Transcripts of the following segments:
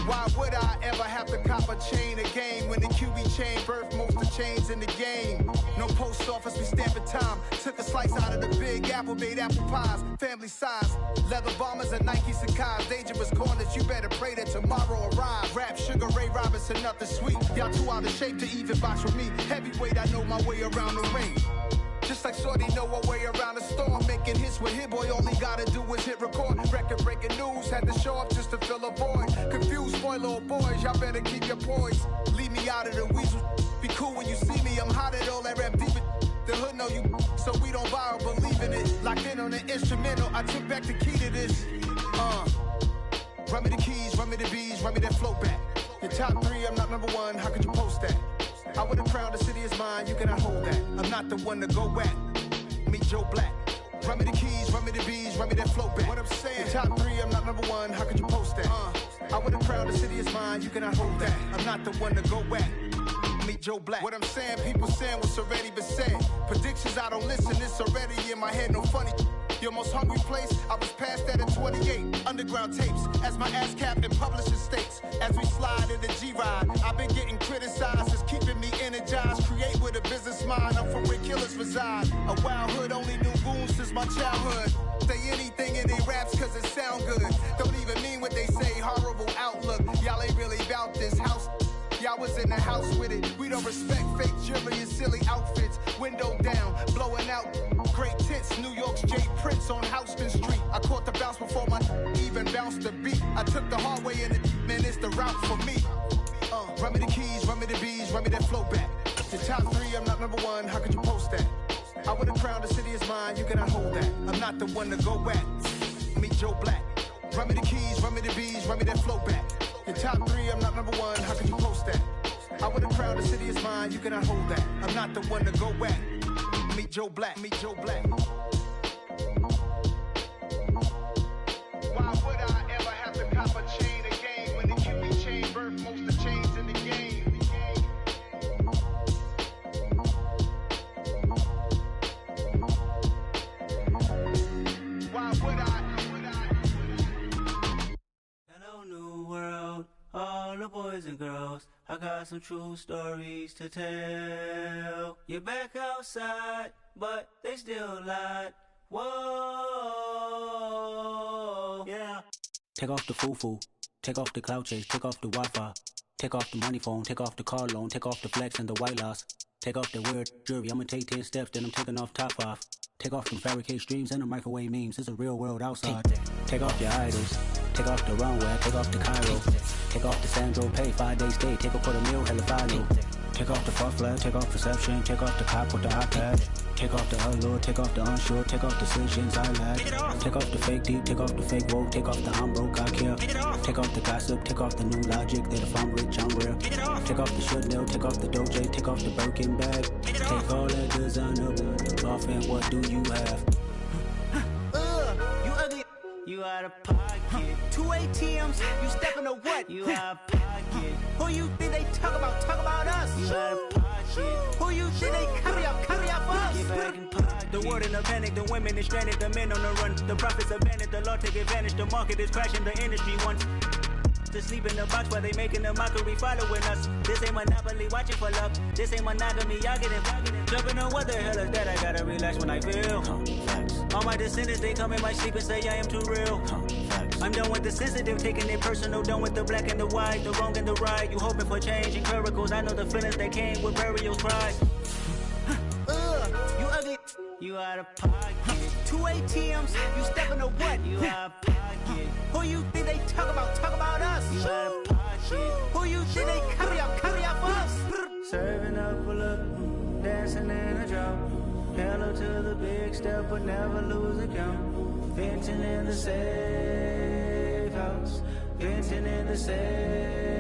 Why would I ever have to cop a chain again when the QB chain birthed most of the chains in the game? No post office, we stamping time. Took a slice out of the big apple, made apple pies, family size. Leather bombers and Nike Sacai's. Dangerous corners, you better pray that tomorrow arrives. Rap, Sugar Ray Robinson, nothing sweet. Y'all too out of shape to even box with me. Heavyweight, I know my way around the ring. Just like Shorty know her way around the storm. Making hits with Hit Boy, all he gotta do is hit record. Record breaking news, had to show up just to fill a void. Confused boy, little boys, y'all better keep your poise. Leave me out of the weasel. Be cool when you see me, I'm hot at all that rap deep. The hood know you, so we don't borrow, believe in it. Locked in on the instrumental, I took back the key to this. Run me the keys, run me the bees, run me that flow back. Your top three, I'm not number one, how could you post that? I would have crowned the city is mine, you cannot hold that. I'm not the one to go at. Meet Joe Black. Run me the keys, run me the bees, run me that flow back. What I'm saying, your top three, I'm not number one, how could you post that? I would have crowned the city is mine, you cannot hold that. I'm not the one to go at. Meet Joe Black. What I'm saying, people saying what's already been said. Predictions, I don't listen, it's already in my head, no funny. Your most hungry place, I was past that at 28. Underground tapes, as my ass capped in publishing states. As we slide in the G-Ride, I've been getting criticized, it's keeping me energized. Create with a business mind, I'm from where killers reside. A wild hood, only knew goons since my childhood. Say anything in they raps cause it sound good. Don't even mean what they say, horrible outlook. Y'all ain't really about this house. Y'all was in the house with it. We don't respect fake jewelry and silly outfits. Window down, blowing out great tits. New York's J. Prince on Houston Street. I caught the bounce before my even bounced the beat. I took the hard way in it, man, it's the route for me. Run me the keys, run me the bees, run me that flow back. The top three, I'm not number one, how could you post that? I would have crowned the city is mine, you cannot hold that. I'm not the one to go at. Meet Joe Black. Run me the keys, run me the bees, run me that flow back. Your top three, I'm not number one, how could you post that? I would have crowned the city is mine, you cannot hold that. I'm not the one to go at. Meet Joe Black, meet Joe Black. Why would I ever have to cop a chain again when the QB chain birthed most of the chains in the game? Why would I? Hello, new world, all the boys and girls. I got some true stories to tell. You're back outside, but they still lied. Whoa, yeah. Take off the foo-foo, take off the cloud chase, take off the Wi-Fi, take off the money phone, take off the car loan, take off the flex and the white loss, take off the weird jewelry. I'ma take 10 steps, then I'm taking off top 5. Take off them fabricate streams and the microwave memes. It's a real world outside. Take off your idols. Take off the runway. Take off the Cairo. Take off the Sandro Pay. 5-day stay. Take a quarter meal. Hella final. Take off the fuck flag. Take off perception. Take off the cop with the iPad. Take off the allure. Take off the unsure. Take off decisions I lack. Take off the fake deep. Take off the fake woke. Take off the I'm broke. I care. Take off the gossip. Take off the new logic that if I'm rich I'm real. Take off the should know. Take off the Doja. Take off the Birkin bag. Take all that designer off and what do you have? You ugly. You out of pocket. 2 ATMs. You stepping or what? You out of pocket. Who you think they talk about? Talk about us. You out of pocket. Who you think they carry up for us? Get back in pocket. The world in a panic. The women is stranded. The men on the run. The profits abandoned. The law take advantage. The market is crashing. The industry wants to sleep in the box while they making a mockery following us. This ain't Monopoly, watching for love. This ain't monogamy, y'all getting jumping on what the hell is that? I gotta relax when I feel. All my descendants, they come in my sleep and say I am too real. I'm done with the sensitive, taking it personal. Done with the black and the white, the wrong and the right. You hoping for change and miracles. I know the feelings that came with burials, cries. You ugly. You out of pocket. 2 ATMs. You stepping or what? You out of pocket. Who you think they talk about? Talk about us. You out of pocket. Who you think they carry up for us? Serving up a look, dancing in a drop. Hello to the big step, but never lose a count. Venting in the safe house. Venting in the safe.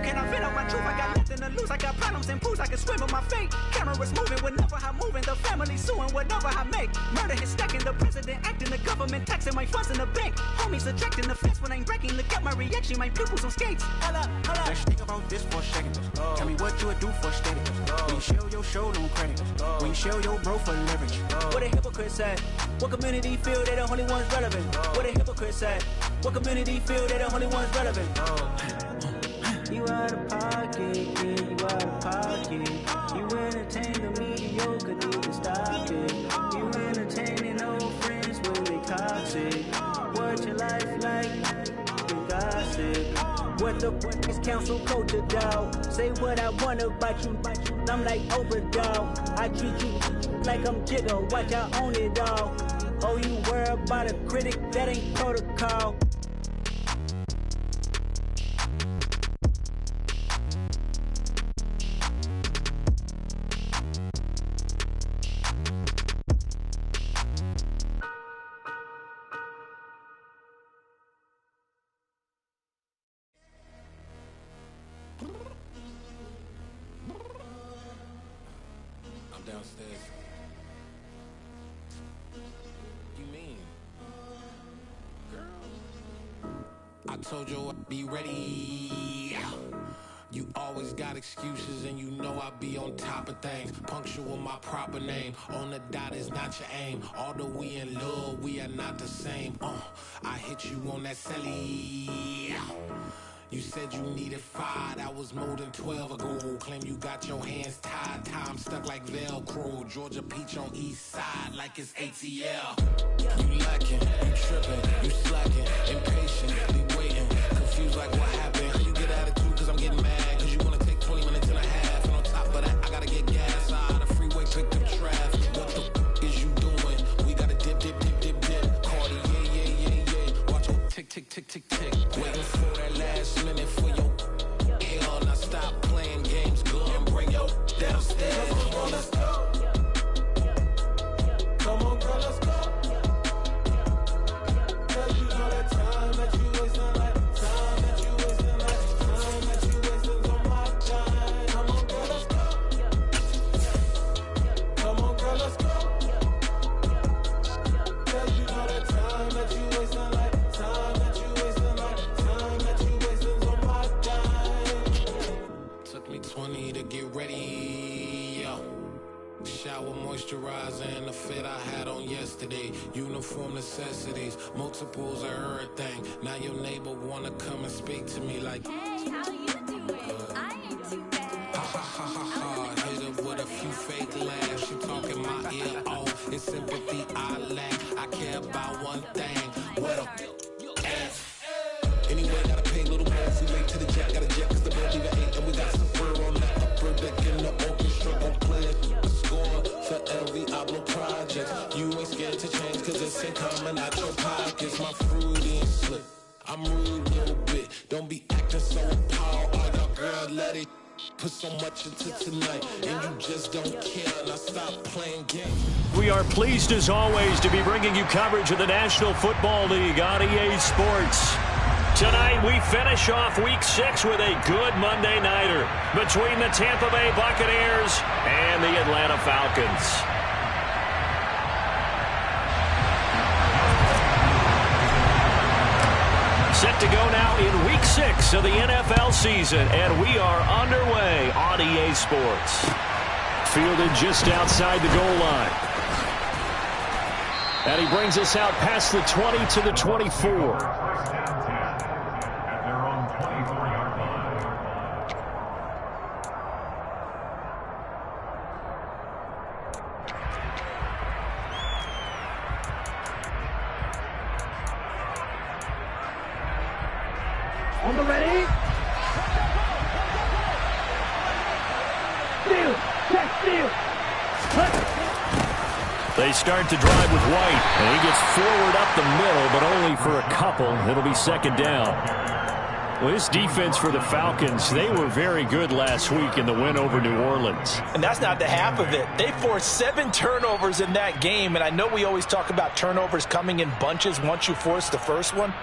Can I vent out my truth? I got nothing to lose. I got problems and pools. I can swim in my fate. Cameras moving whenever I'm moving. The family suing whatever I make. Murder is stacking. The president acting. The government taxing my funds in the bank. Homies subtracting the fence when I'm breaking. Look at my reaction. My pupils on skates. Hold up, hold up. Let's think about this for a second. Tell me what you would do for status. When you show your show, no credit. When you show your bro for leverage. What a hypocrite said. What community feel they the only ones relevant? What a hypocrite said. What community feel they the only ones relevant? You out of pocket, yeah, you out of pocket. You entertain the mediocre, need to stop it. You entertaining old friends when they toxic. What your life like? You gossip. What the fuck is council culture, dog? Say what I want about you. I'm like overdog. I treat you like I'm Jigga. Watch I own it all. Oh, you worry about a critic? That ain't protocol. Downstairs. You mean? Girl, I told you I'd be ready. You always got excuses and you know I be on top of things. Punctual my proper name. On the dot is not your aim. Although we in love, we are not the same. I hit you on that celly. You said you needed 5, that was more than 12 ago. Claim you got your hands tied, time stuck like Velcro. Georgia peach on east side like it's ATL. You lacking, you tripping, you slacking, impatient, be waiting, confused like what happened. How you get attitude cause I'm getting mad, cause you wanna take 20 minutes and a half. And on top of that, I gotta get gas out of the freeway, pick up traffic. What the is you doing? We gotta dip, dip, dip, dip, dip. Cardi, yeah. Watch your tick, tick, tick, tick, tick. Waiting for that last minute for your hell. Now stop playing games, go and bring your downstairs. Come on, girl, let's go. Come on, girl, let's go. Cause you know that time that you wasting, like time that you wasting, like time that you wasting on my time. Come on, girl, let's go. Come on, girl, let's go. Cause you know that time that you wasting, like time that you wasting, like time that you wasting on my time. Took me 20 to get ready, yo. Shower moisturizer and the fit I had on yesterday. Uniform necessities, multiples of everything. Now your neighbor wanna come and speak to me like, hey, how you doing? I ain't too bad. ha ha ha ha ha. Hit her with a few fake laughs. She talking my ear off. It's sympathy I lack. I care about one thing. What a ass. Anyway, gotta pay a little more if we late to the jet. Got a jet cause the bill leave at 8. And we got some fur on the upper deck in the orchestra. Gon' play a score for every Ablo project. You ain't scared to change cause it's ain't coming out your pockets. My fruity and slip. I'm rude a little bit. Don't be acting so appalled. All y'all girl, let it put so much into tonight. And you just don't care. Now stop playing games. We are pleased as always to be bringing you coverage of the National Football League on EA Sports. Tonight we finish off Week 6 with a good Monday nighter between the Tampa Bay Buccaneers and the Atlanta Falcons. Set to go now in Week 6 of the NFL season, and we are underway on EA Sports. Fielded just outside the goal line. And he brings us out past the 20 to the 24. On the ready. Steal. Check steal. They start to drive with White, and he gets forward up the middle, but only for a couple. It'll be second down. Well, this defense for the Falcons, they were very good last week in the win over New Orleans. And that's not the half of it. They forced 7 turnovers in that game, and I know we always talk about turnovers coming in bunches once you force the first one,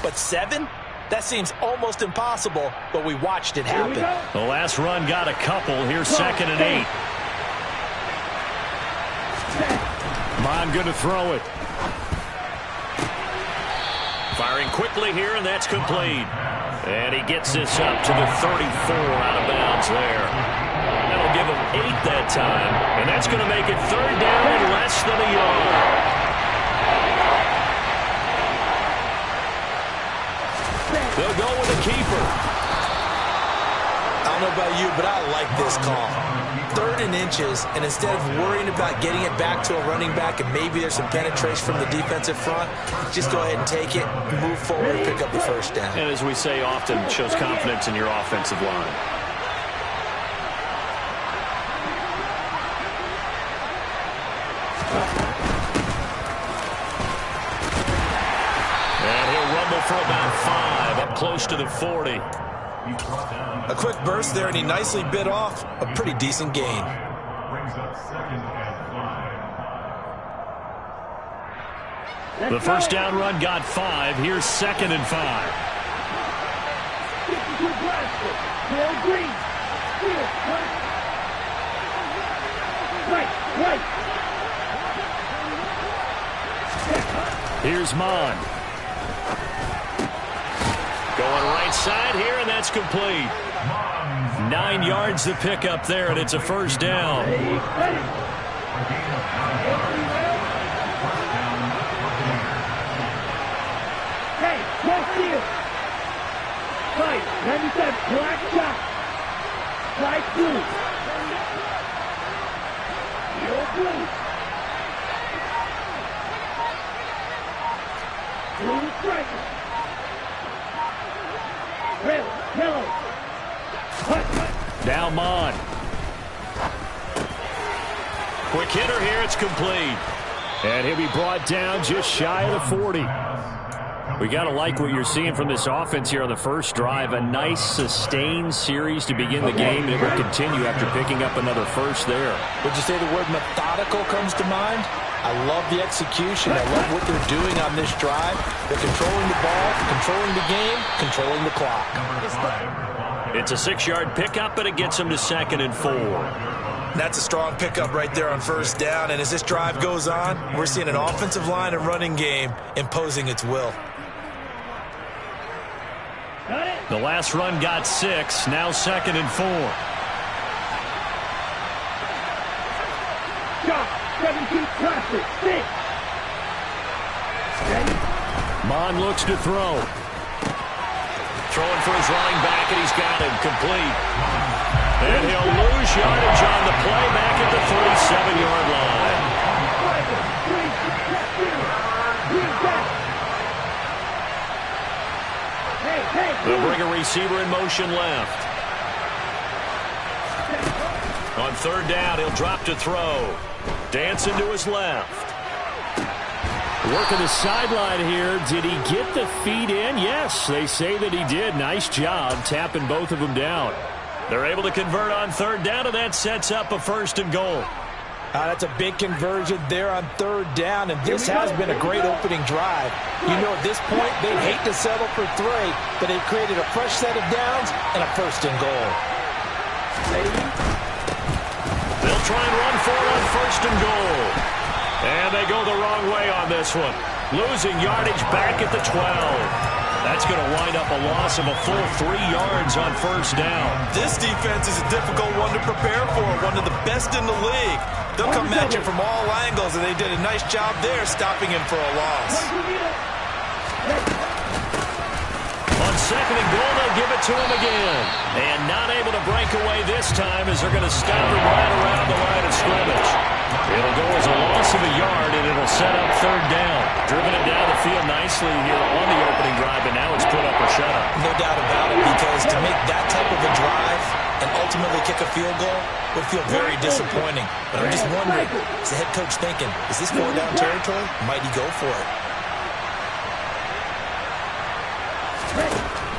but 7? That seems almost impossible, but we watched it happen. The last run got a couple. Here's second and 8. Mon good to throw it. Firing quickly here, and that's complete. And he gets this up to the 34 out of bounds there. That'll give him 8 that time, and that's going to make it third down and less than a yard. They'll go with a keeper. I don't know about you, but I like this call. 3rd and inches, and instead of worrying about getting it back to a running back and maybe there's some penetration from the defensive front, just go ahead and take it, move forward, and pick up the first down. And as we say often, shows confidence in your offensive line. And he'll rumble for about 5, up close to the 40. A quick burst there, and he nicely bit off a pretty decent gain. The first down run got 5. Here's 2nd and 5. Here's Mon. Going right side here, and that's complete. 9 yards to pick up there, and it's a first down. Hey, cross field. Right, 97, black shot. Right blue. Your blue. Blue striker. Red, yellow. Now Mon. Quick hitter here, it's complete. And he'll be brought down just shy of the 40. We got to like what you're seeing from this offense here on the first drive. A nice, sustained series to begin the game, and it will continue after picking up another first there. Would you say the word methodical comes to mind? I love the execution. I love what they're doing on this drive. They're controlling the ball, controlling the game, controlling the clock. It's a 6-yard pickup, but it gets them to 2nd and 4. That's a strong pickup right there on first down. And as this drive goes on, we're seeing an offensive line and running game imposing its will. The last run got 6. Now 2nd and 4. Shot, 17 classic, 6. Mon looks to throw. Throwing for his running back, and he's got him complete. And he'll lose yardage on the play back at the 37-yard line. They'll bring a receiver in motion left. On 3rd down, he'll drop to throw. Dancing to his left. Working the sideline here. Did he get the feet in? Yes, they say that he did. Nice job tapping both of them down. They're able to convert on 3rd down, and that sets up a 1st and goal. That's a big conversion there on 3rd down, and this has been a great opening drive. You know, at this point, they hate to settle for 3, but they've created a fresh set of downs and a 1st and goal. They'll try and run for it on 1st and goal. And they go the wrong way on this one. Losing yardage back at the 12. That's going to wind up a loss of a full 3 yards on 1st down. This defense is a difficult one to prepare for, one of the best in the league. They'll come at you from all angles, and they did a nice job there stopping him for a loss. On 2nd and goal, they'll give it to him again. And not able to break away this time as they're going to stop him right around the line of scrimmage. It'll go as a loss of a yard, and it'll set up 3rd down. Driven it down the field nicely here on the opening drive, and now it's put up or shut up. No doubt about it, because to make that type of a drive and ultimately kick a field goal would feel very disappointing. But I'm just wondering, is the head coach thinking, is this 4-down territory? Might he go for it?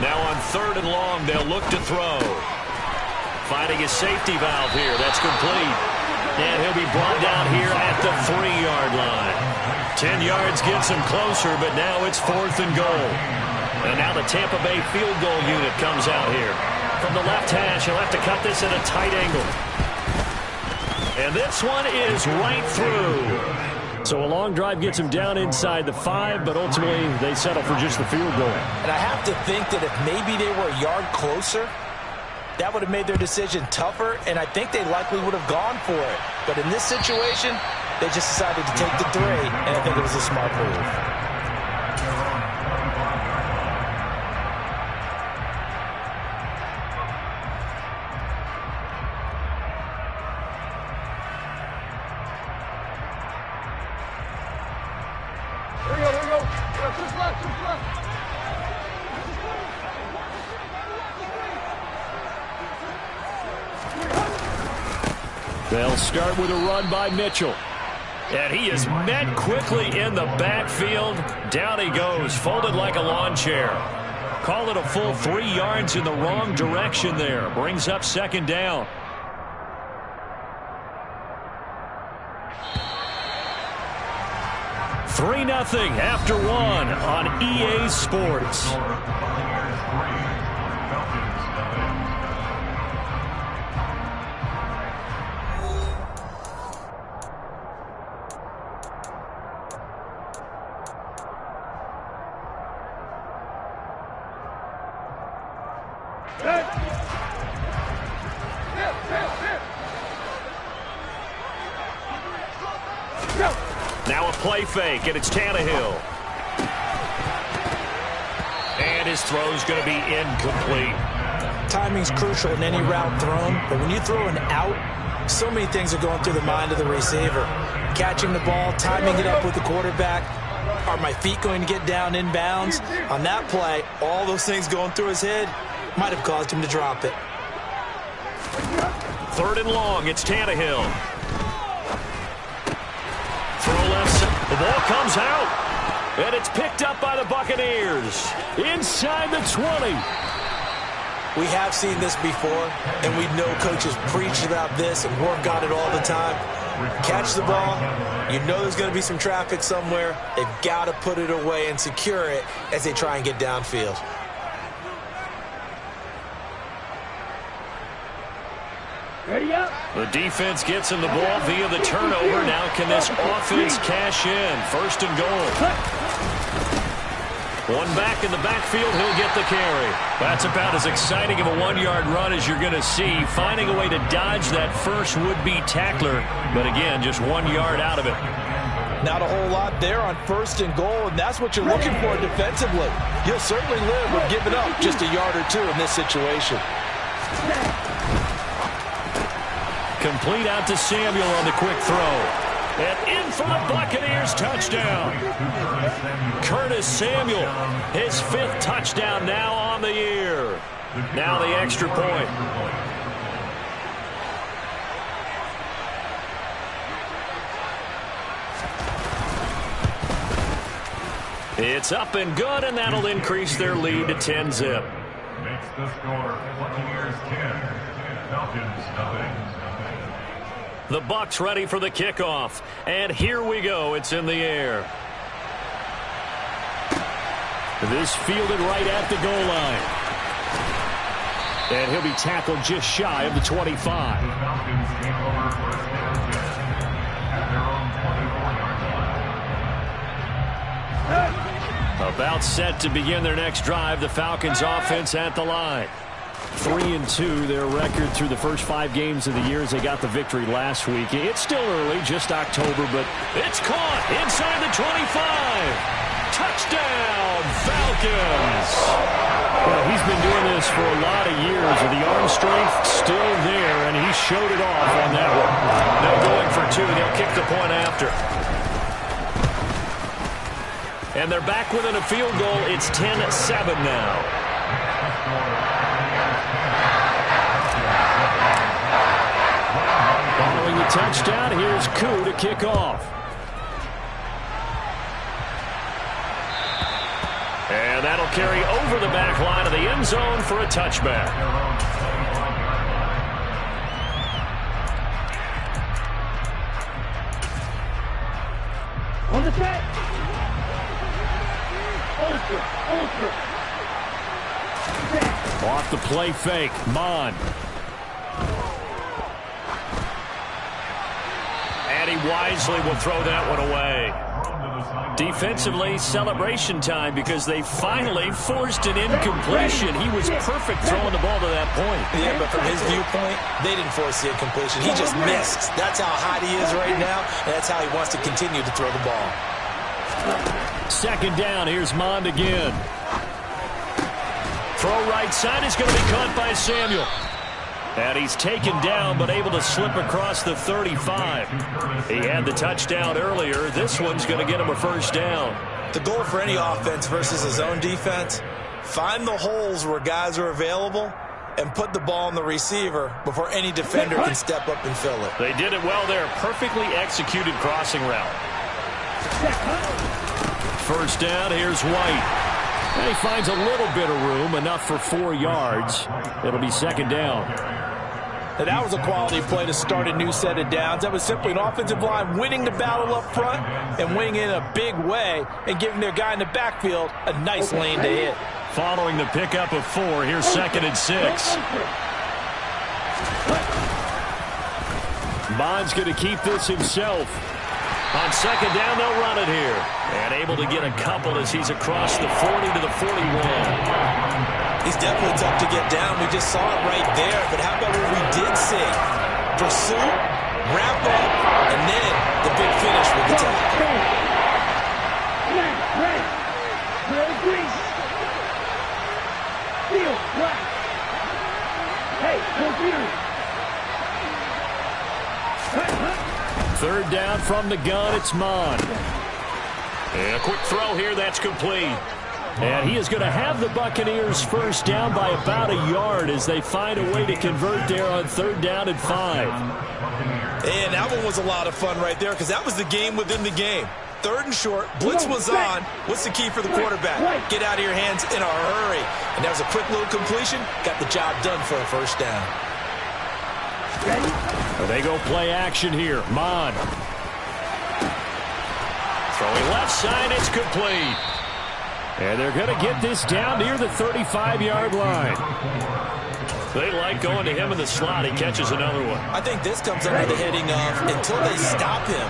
Now on 3rd and long, they'll look to throw. Finding his safety valve here. That's complete. And he'll be brought down here at the 3-yard line. 10 yards gets him closer, but now it's 4th and goal. And now the Tampa Bay field goal unit comes out here. From the left hash, he'll have to cut this at a tight angle. And this one is right through. So a long drive gets him down inside the 5, but ultimately they settle for just the field goal. And I have to think that if maybe they were a yard closer, that would have made their decision tougher, and I think they likely would have gone for it. But in this situation, they just decided to take the 3, and I think it was a smart move. They'll start with a run by Mitchell. And he is met quickly in the backfield. Down he goes, folded like a lawn chair. Call it a full 3 yards in the wrong direction there. Brings up second down. Three 0 after one on EA Sports. Now a play fake, and it's Tannehill. And his throw's going to be incomplete. Timing's crucial in any route thrown, but when you throw an out, so many things are going through the mind of the receiver. Catching the ball, timing it up with the quarterback. Are my feet going to get down in bounds? On that play, all those things going through his head might have caused him to drop it. Third and long, it's Tannehill. Throw left, the ball comes out, and it's picked up by the Buccaneers. Inside the 20. We have seen this before, and we know coaches preach about this and work on it all the time. Catch the ball, you know there's going to be some traffic somewhere. They've got to put it away and secure it as they try and get downfield. Ready up. The defense gets him the ball via the turnover. Now can this offense cash in? First and goal. One back in the backfield, he'll get the carry. That's about as exciting of a 1-yard run as you're going to see. Finding a way to dodge that first would-be tackler, but again, just 1 yard out of it. Not a whole lot there on first and goal, and that's what you're looking for defensively. You'll certainly live with giving up just a yard or two in this situation. Complete out to Samuel on the quick throw. And in for the Buccaneers, touchdown. Curtis Samuel, his 5th touchdown now on the year. Now the extra point. It's up and good, and that'll increase their lead to 10-zip. Makes the score Buccaneers 10, Falcons nothing. The Bucs ready for the kickoff. And here we go. It's in the air. This fielded right at the goal line. And he'll be tackled just shy of the 25. The Falcons came over for a snap at their own 24-yard line. About set to begin their next drive. The Falcons offense at the line. 3-2, their record through the first 5 games of the year as they got the victory last week. It's still early, just October, but it's caught inside the 25. Touchdown, Falcons. Well, he's been doing this for a lot of years, with the arm strength still there, and he showed it off on that one. Now going for 2, they'll kick the point after. And they're back within a field goal. It's 10-7 now. Following the touchdown, here's Gotw to kick off. And that'll carry over the back line of the end zone for a touchback. On the set. Ultra. Off the play fake, Mon. And he wisely will throw that one away. Defensively, celebration time because they finally forced an incompletion. He was perfect throwing the ball to that point. Yeah, but from his viewpoint, they didn't force the incompletion. He just missed. That's how hot he is right now, and that's how he wants to continue to throw the ball. Second down, here's Mond again. Throw right side is going to be caught by Samuel. And he's taken down, but able to slip across the 35. He had the touchdown earlier. This one's going to get him a first down. The goal for any offense versus his own defense, find the holes where guys are available and put the ball on the receiver before any defender can step up and fill it. They did it well there. Perfectly executed crossing route. First down, here's White. And he finds a little bit of room, enough for 4 yards. It'll be second down. And that was a quality play to start a new set of downs. That was simply an offensive line winning the battle up front and winning in a big way and giving their guy in the backfield a nice lane to hit. Following the pickup of 4, here's second and 6. Bond's going to keep this himself. On second down, they'll run it here. And able to get a couple as he's across the 40 to the 41. He's definitely tough to get down. We just saw it right there. But how about what we did see? Pursuit, wrap up, and then the big finish with the tackle. Third down from the gun, it's Mon. And a quick throw here, that's complete. And he is going to have the Buccaneers first down by about a yard as they find a way to convert there on third down and 5. And that one was a lot of fun right there because that was the game within the game. Third and short, blitz was on. What's the key for the quarterback? Get out of your hands in a hurry. And that was a quick little completion. Got the job done for a first down. They go play action here. Mon. Throwing left side, it's complete. And they're going to get this down near the 35-yard line. They like going to him in the slot. He catches another one. I think this comes under the heading of until they stop him,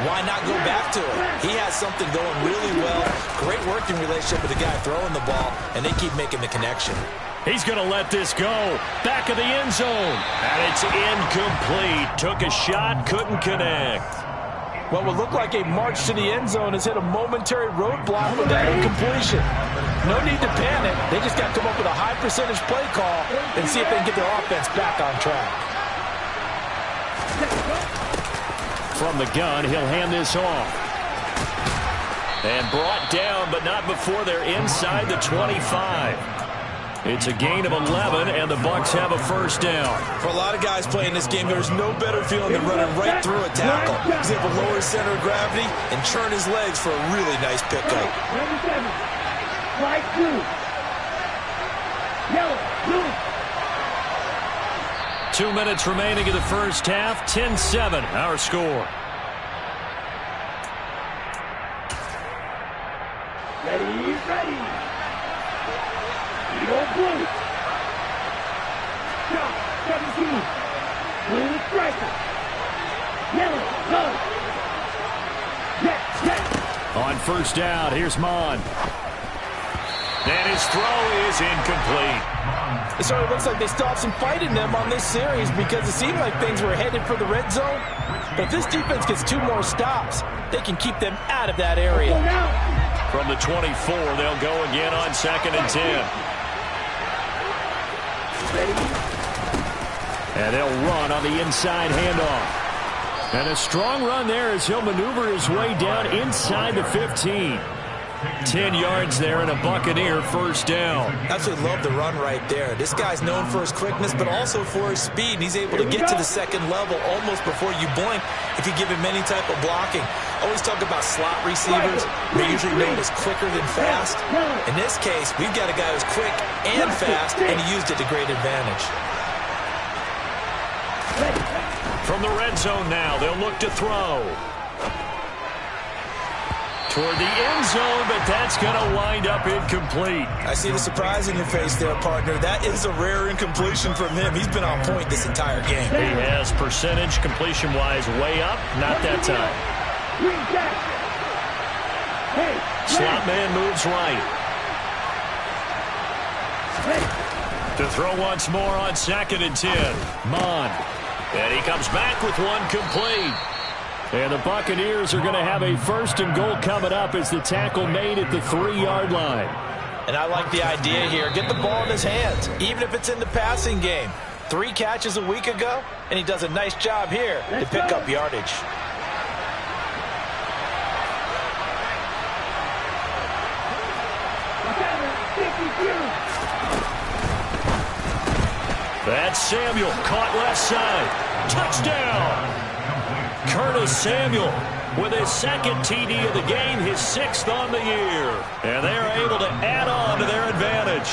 why not go back to it? He has something going really well. Great working relationship with the guy throwing the ball, and they keep making the connection. He's going to let this go. Back of the end zone. And it's incomplete. Took a shot, couldn't connect. What would look like a march to the end zone has hit a momentary roadblock with that incompletion. No need to panic. They just got to come up with a high percentage play call and see if they can get their offense back on track. From the gun, he'll hand this off. And brought down, but not before they're inside the 25. It's a gain of 11, and the Bucs have a first down. For a lot of guys playing this game, there's no better feeling than running right through a tackle. He's able to lower his center of gravity and churn his legs for a really nice pickup. Right blue. Yellow, blue. 2 minutes remaining in the first half. 10-7, our score. Ready. Blue. Drop, 17. Blue striker. Yellow, low. Yes. On first down, here's Mon. And his throw is incomplete. It sort of looks like they still have some fight in them on this series because it seemed like things were headed for the red zone. But if this defense gets 2 more stops, they can keep them out of that area. From the 24, they'll go again on second and 10. And they'll run on the inside handoff. And a strong run there as he'll maneuver his way down inside the 15. 10 yards there and a Buccaneer first down. Absolutely love the run right there. This guy's known for his quickness, but also for his speed. And he's able to get to the second level almost before you blink if you give him any type of blocking. Always talk about slot receivers. They're usually known as quicker than fast. In this case, we've got a guy who's quick and fast, and he used it to great advantage. From the red zone now, they'll look to throw. Toward the end zone, but that's going to wind up incomplete. I see the surprise in your face there, partner. That is a rare incompletion from him. He's been on point this entire game. He has percentage completion-wise way up. Not that time. Slot man moves right. To throw once more on second and 10. Mon. And he comes back with one complete. And the Buccaneers are going to have a first and goal coming up as the tackle made at the 3-yard line. And I like the idea here. Get the ball in his hands, even if it's in the passing game. 3 catches a week ago, and he does a nice job here to pick up yardage. That's Samuel, caught left side. Touchdown! Curtis Samuel with his second TD of the game, his 6th on the year. And they are able to add on to their advantage.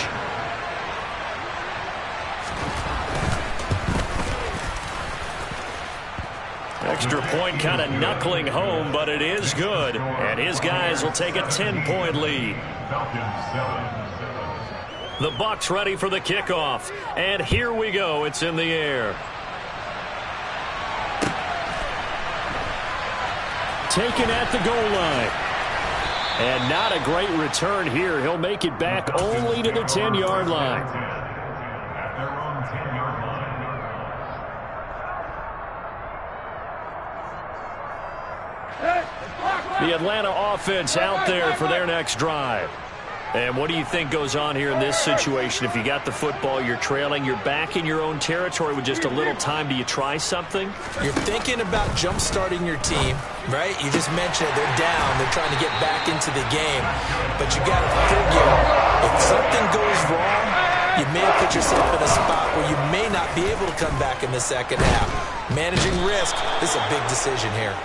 Extra point kind of knuckling home, but it is good. And his guys will take a 10-point lead. The Bucs ready for the kickoff. And here we go. It's in the air. Taken at the goal line. And not a great return here. He'll make it back only to the 10-yard line. The Atlanta offense out there for their next drive. And what do you think goes on here in this situation? If you got the football, you're trailing, you're back in your own territory with just a little time. Do you try something? You're thinking about jump-starting your team, right? You just mentioned it. They're down. They're trying to get back into the game. But you got to figure, if something goes wrong, you may have put yourself in a spot where you may not be able to come back in the second half. Managing risk, this is a big decision here.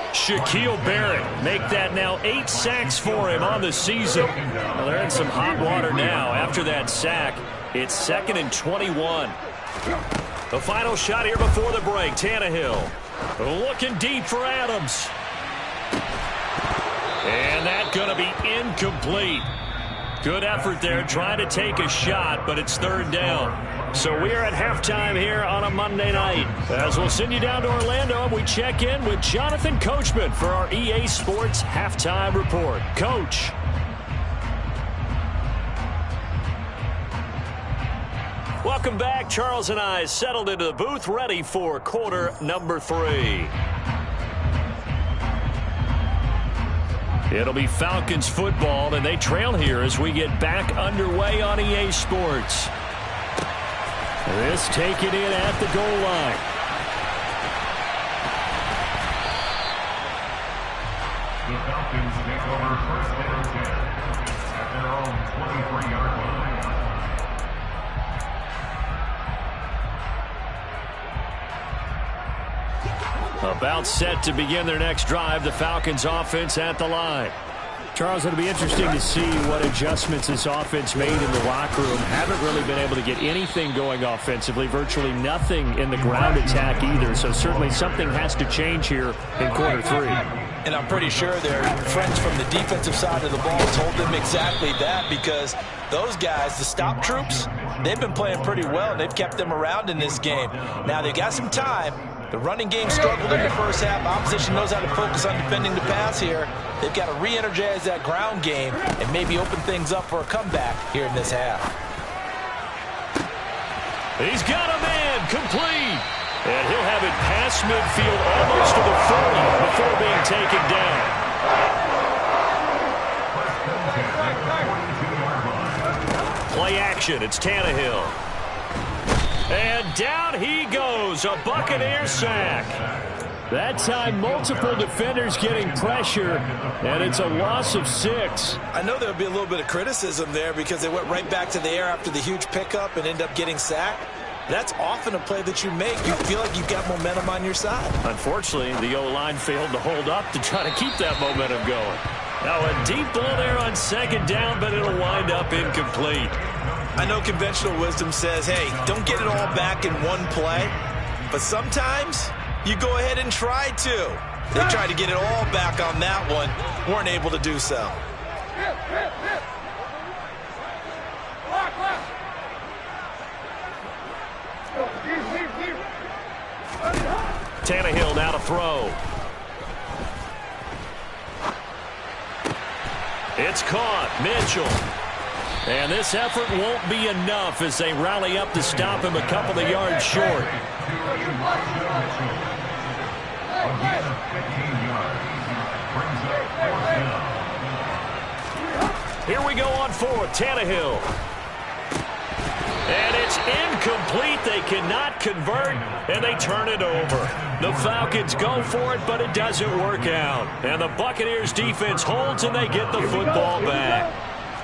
Shaquille Barrett make that now 8 sacks for him on the season. Well, they're in some hot water now. After that sack, it's 2nd and 21. The final shot here before the break. Tannehill looking deep for Adams. And that's going to be incomplete. Good effort there trying to take a shot, but it's 3rd down. So we are at halftime here on a Monday night. As we'll send you down to Orlando, and we check in with Jonathan Coachman for our EA Sports Halftime Report. Coach. Welcome back. Charles and I settled into the booth, ready for quarter number 3. It'll be Falcons football, and they trail here as we get back underway on EA Sports. This taken in at the goal line. The Falcons take over 1st and 10 at their own 23-yard line. About set to begin their next drive, the Falcons offense at the line. Charles, it'll be interesting to see what adjustments this offense made in the locker room. Haven't really been able to get anything going offensively, virtually nothing in the ground attack either. So certainly something has to change here in quarter 3. And I'm pretty sure their friends from the defensive side of the ball told them exactly that, because those guys, the stop troops, they've been playing pretty well. They've kept them around in this game. Now they've got some time. The running game struggled in the first half. Opposition knows how to focus on defending the pass here. They've got to re-energize that ground game and maybe open things up for a comeback here in this half. He's got a man complete. And he'll have it past midfield almost to the 40 before being taken down. Play action. It's Tannehill. And down he goes, a Buccaneer sack. That time, multiple defenders getting pressure, and it's a loss of 6. I know there'll be a little bit of criticism there because they went right back to the air after the huge pickup and end up getting sacked. That's often a play that you make. You feel like you've got momentum on your side. Unfortunately, the O-line failed to hold up to try to keep that momentum going. Now a deep ball there on 2nd down, but it'll wind up incomplete. I know conventional wisdom says, hey, don't get it all back in one play. But sometimes you go ahead and try to. They tried to get it all back on that one. Weren't able to do so. Tannehill now to throw. It's caught. Mitchell. And this effort won't be enough as they rally up to stop him a couple of yards short. Here we go on 4th. Tannehill. And it's incomplete. They cannot convert, and they turn it over. The Falcons go for it, but it doesn't work out. And the Buccaneers defense holds, and they get the football back.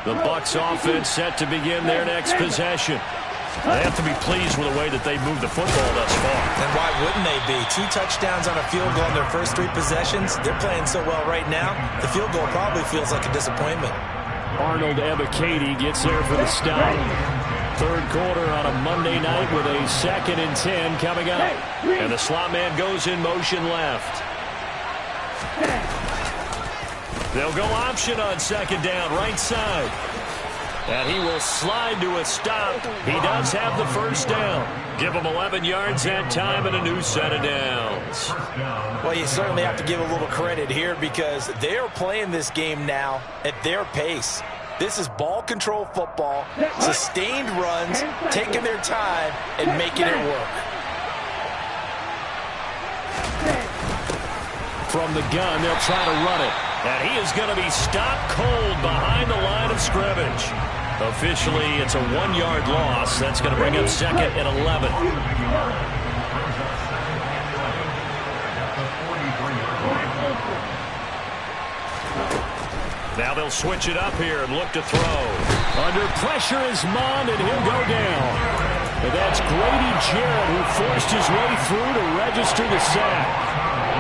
The Bucs offense set to begin their next possession. They have to be pleased with the way that they moved the football thus far. And why wouldn't they be? 2 touchdowns on a field goal in their first 3 possessions. They're playing so well right now, the field goal probably feels like a disappointment. Arnold Ebiketie gets there for the stop. Third quarter on a Monday night with a 2nd and 10 coming up. And the slot man goes in motion left. They'll go option on 2nd down, right side. And he will slide to a stop. He does have the first down. Give him 11 yards that time and a new set of downs. Well, you certainly have to give a little credit here because they are playing this game now at their pace. This is ball control football, sustained runs, taking their time, and making it work. From the gun, they'll try to run it. And he is going to be stopped cold behind the line of scrimmage. Officially, it's a 1-yard loss. That's going to bring up 2nd and 11. Now they'll switch it up here and look to throw. Under pressure is Mond, and he'll go down. And that's Grady Jarrett who forced his way through to register the sack.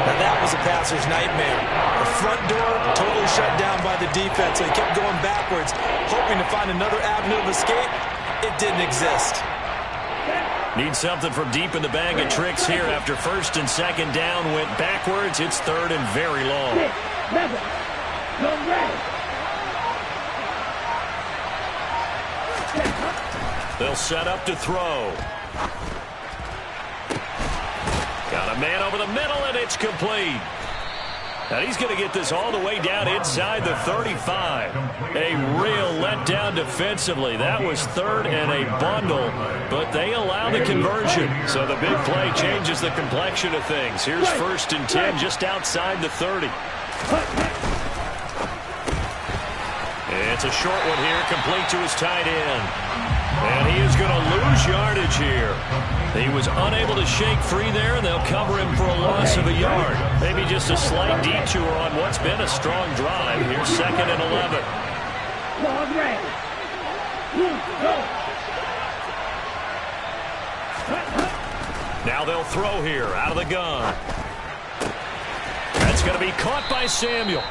Now that was a passer's nightmare. The front door totally shut down by the defense, so he kept going backwards, hoping to find another avenue of escape. It didn't exist. Need something from deep in the bag of tricks here after 1st and 2nd down went backwards. It's 3rd and very long. They'll set up to throw. Got a man over the middle, and it's complete. And he's going to get this all the way down inside the 35. A real letdown defensively. That was 3rd and a bundle, but they allow the conversion. So the big play changes the complexion of things. Here's 1st and 10 just outside the 30. It's a short one here, complete to his tight end. And he is going to lose yardage here. He was unable to shake free there, and they'll cover him for a loss of a yard. Maybe just a slight detour on what's been a strong drive. Here's 2nd and 11. Now they'll throw here out of the gun. That's going to be caught by Samuel.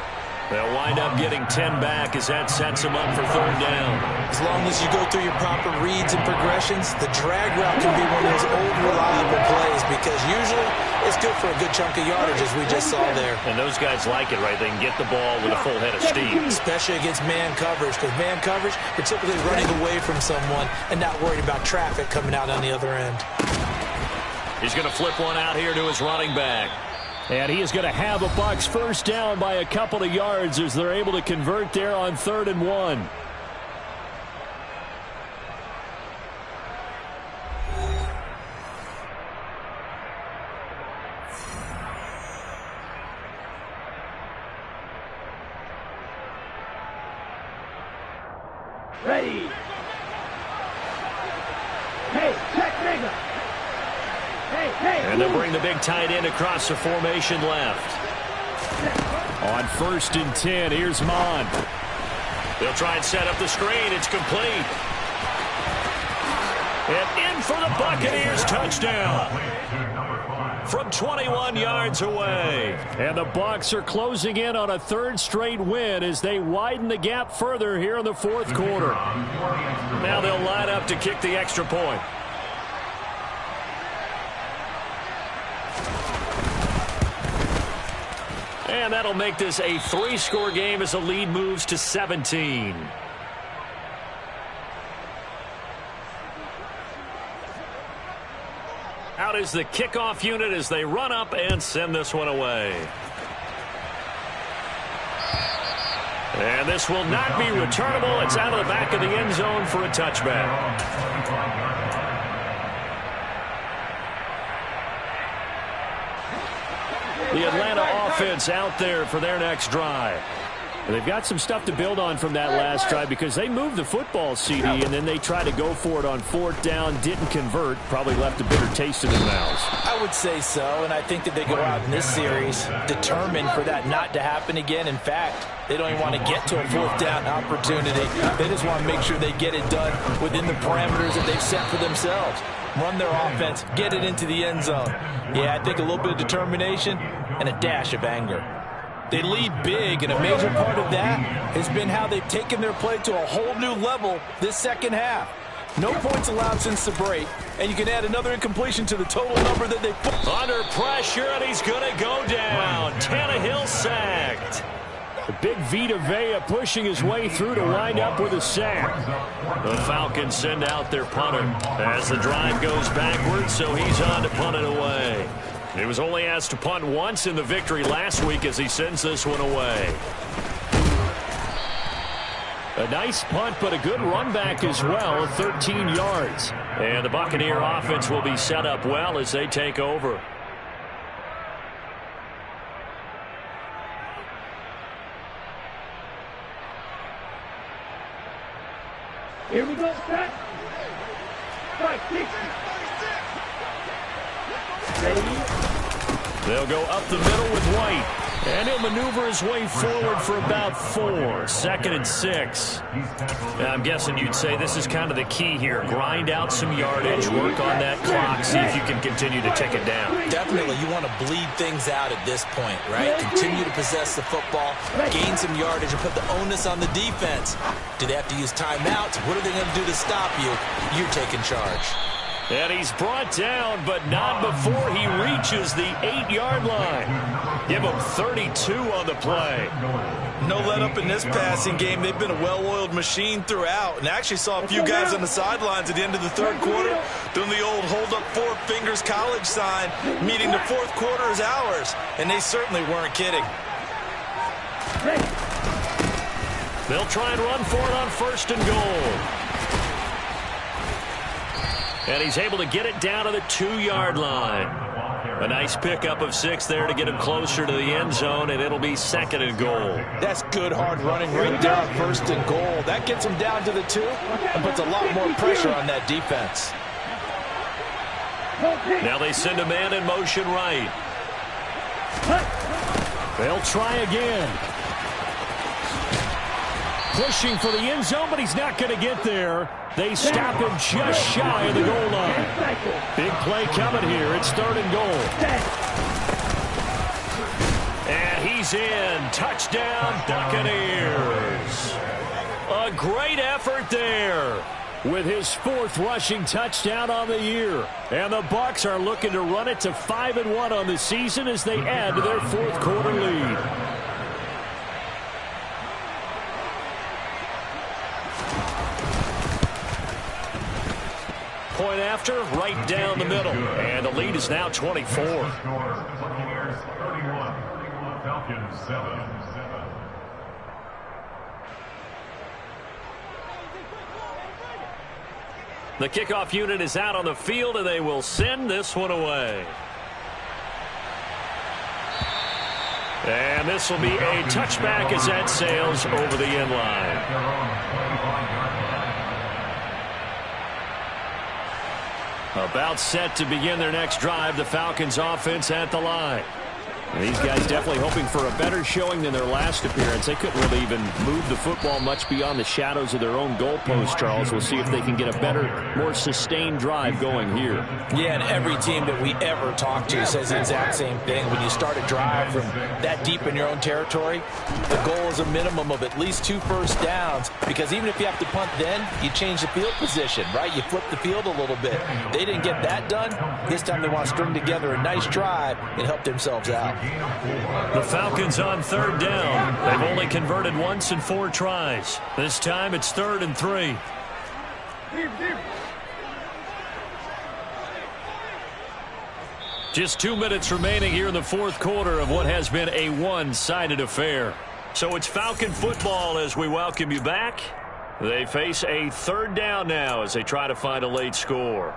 They'll wind up getting 10 back as that sets him up for 3rd down. As long as you go through your proper reads and progressions, the drag route can be one of those old reliable plays because usually it's good for a good chunk of yardage as we just saw there. And those guys like it, right? They can get the ball with a full head of steam. Especially against man coverage because man coverage, you're typically running away from someone and not worried about traffic coming out on the other end. He's going to flip one out here to his running back. And he is going to have a Bucs first down by a couple of yards as they're able to convert there on 3rd and 1. Ready. Hey, check nigga. And they'll bring the big tight end across the formation left. On 1st and 10, here's Mond. They'll try and set up the screen. It's complete. And in for the Buccaneers touchdown. From 21 yards away. And the Bucs are closing in on a 3rd straight win as they widen the gap further here in the 4th quarter. Now they'll line up to kick the extra point. And that'll make this a 3-score game as the lead moves to 17. Out is the kickoff unit as they run up and send this one away. And this will not be returnable. It's out of the back of the end zone for a touchback. The Atlanta offense out there for their next drive. They've got some stuff to build on from that last drive because they moved the football, CD, and then they tried to go for it on 4th down, didn't convert, probably left a bitter taste in their mouths. I would say so, and I think that they go out in this series determined for that not to happen again. In fact, they don't even want to get to a 4th down opportunity. They just want to make sure they get it done within the parameters that they've set for themselves. Run their offense, get it into the end zone. Yeah, I think a little bit of determination and a dash of anger. They lead big, and a major part of that has been how they've taken their play to a whole new level this second half. No points allowed since the break, and you can add another incompletion to the total number that they put. Under pressure, and he's going to go down. Tannehill sacked. The big Vita Vea pushing his way through to wind up with a sack. The Falcons send out their punter as the drive goes backwards, so he's on to punt it away. He was only asked to punt once in the victory last week as he sends this one away. A nice punt, but a good run back as well, 13 yards. And the Buccaneer offense will be set up well as they take over. Here we go, set. Strike, kick. They'll go up the middle with White. And he'll maneuver his way forward for about 4. 2nd and 6. I'm guessing you'd say this is kind of the key here. Grind out some yardage, work on that clock, see if you can continue to tick it down. Definitely, you want to bleed things out at this point, right? Continue to possess the football, gain some yardage, and put the onus on the defense. Do they have to use timeouts? What are they going to do to stop you? You're taking charge. And he's brought down, but not before he reaches the 8-yard line. Give him 32 on the play. No let up in this passing game. They've been a well-oiled machine throughout. And I actually saw a few guys on the sidelines at the end of the 3rd quarter doing the old hold up 4 fingers college sign, meaning the 4th quarter is ours. And they certainly weren't kidding. They'll try and run for it on 1st and goal. And he's able to get it down to the 2-yard line. A nice pickup of 6 there to get him closer to the end zone, and it'll be 2nd and goal. That's good hard running right there on 1st and goal. That gets him down to the 2 and puts a lot more pressure on that defense. Now they send a man in motion right. They'll try again. Pushing for the end zone, but he's not going to get there. They stop him just shy of the goal line. Big play coming here. It's 3rd and goal. And he's in. Touchdown, Buccaneers. A great effort there. With his 4th rushing touchdown on the year. And the Bucs are looking to run it to 5-1 on the season as they add to their 4th quarter lead. Point after, right down the middle. And the lead is now 24. Buccaneers 31, Falcons 7. The kickoff unit is out on the field, and they will send this one away. And this will be a touchback as that sails over the end line. About set to begin their next drive, the Falcons offense at the line. These guys definitely hoping for a better showing than their last appearance. They couldn't really even move the football much beyond the shadows of their own goalpost, Charles. We'll see if they can get a better, more sustained drive going here. Yeah, and every team that we ever talk to says the exact same thing. When you start a drive from that deep in your own territory, the goal is a minimum of at least 2 first downs, because even if you have to punt then, you change the field position, right? You flip the field a little bit. They didn't get that done. This time they want to string together a nice drive and help themselves out. The Falcons on 3rd down. They've only converted once in 4 tries. This time it's 3rd and 3. Just 2 minutes remaining here in the 4th quarter of what has been a one-sided affair. So it's Falcon football as we welcome you back. They face a 3rd down now as they try to find a late score.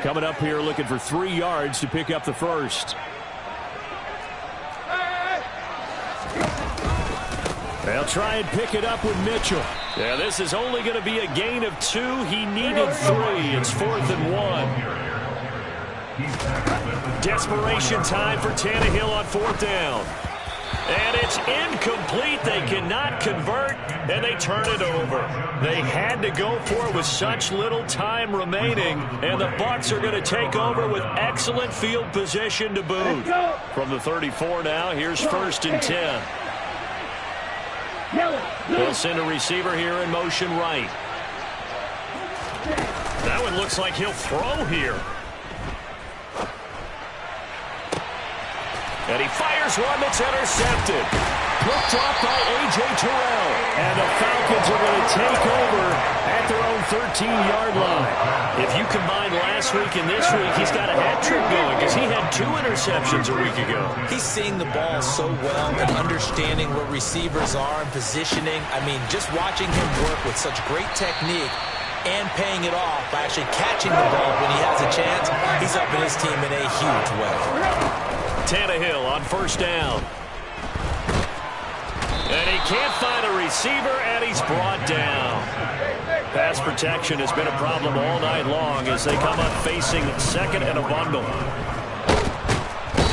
coming up here looking for 3 yards to pick up the first. They'll try and pick it up with Mitchell. Yeah, this is only going to be a gain of 2. He needed 3. It's 4th and 1. Desperation time for Tannehill on 4th down. And it's incomplete. They cannot convert, and they turn it over. They had to go for it with such little time remaining, and the Bucs are going to take over with excellent field position to boot. From the 34 now, here's 1st and 10. They'll send a receiver here in motion right. That one looks like he'll throw here. And he fires one that's intercepted. Picked off by A.J. Terrell. And the Falcons are going to take over at their own 13-yard line. If you combine last week and this week, he's got a hat trick going because he had 2 interceptions a week ago. He's seeing the ball so well and understanding where receivers are and positioning. I mean, just watching him work with such great technique and paying it off by actually catching the ball when he has a chance, he's helping his team in a huge way. Tannehill on 1st down. And he can't find a receiver, and he's brought down. Pass protection has been a problem all night long as they come up facing 2nd and a bundle.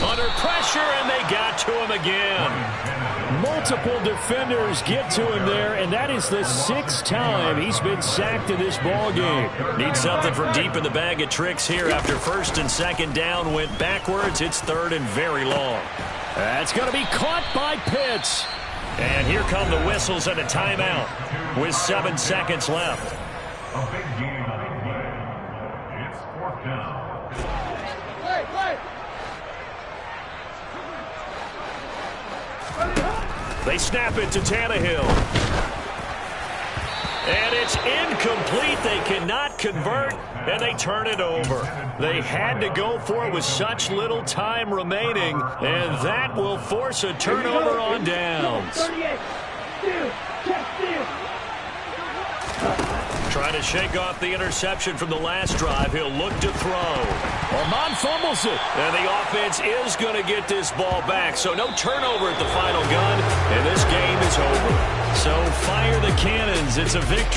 Under pressure, and they got to him again. Multiple defenders get to him there, and that is the 6th time he's been sacked in this ball game. Need something from deep in the bag of tricks here after 1st and 2nd down went backwards. It's 3rd and very long. That's going to be caught by Pitts. And here come the whistles and a timeout with 7 seconds left. A big game. It's 4th down. They snap it to Tannehill. And it's incomplete. They cannot convert, and they turn it over. They had to go for it with such little time remaining, and that will force a turnover on downs. Trying to shake off the interception from the last drive. He'll look to throw. Ormond fumbles it. And the offense is going to get this ball back. So no turnover at the final gun, and this game is over. So fire the cannons. It's a victory.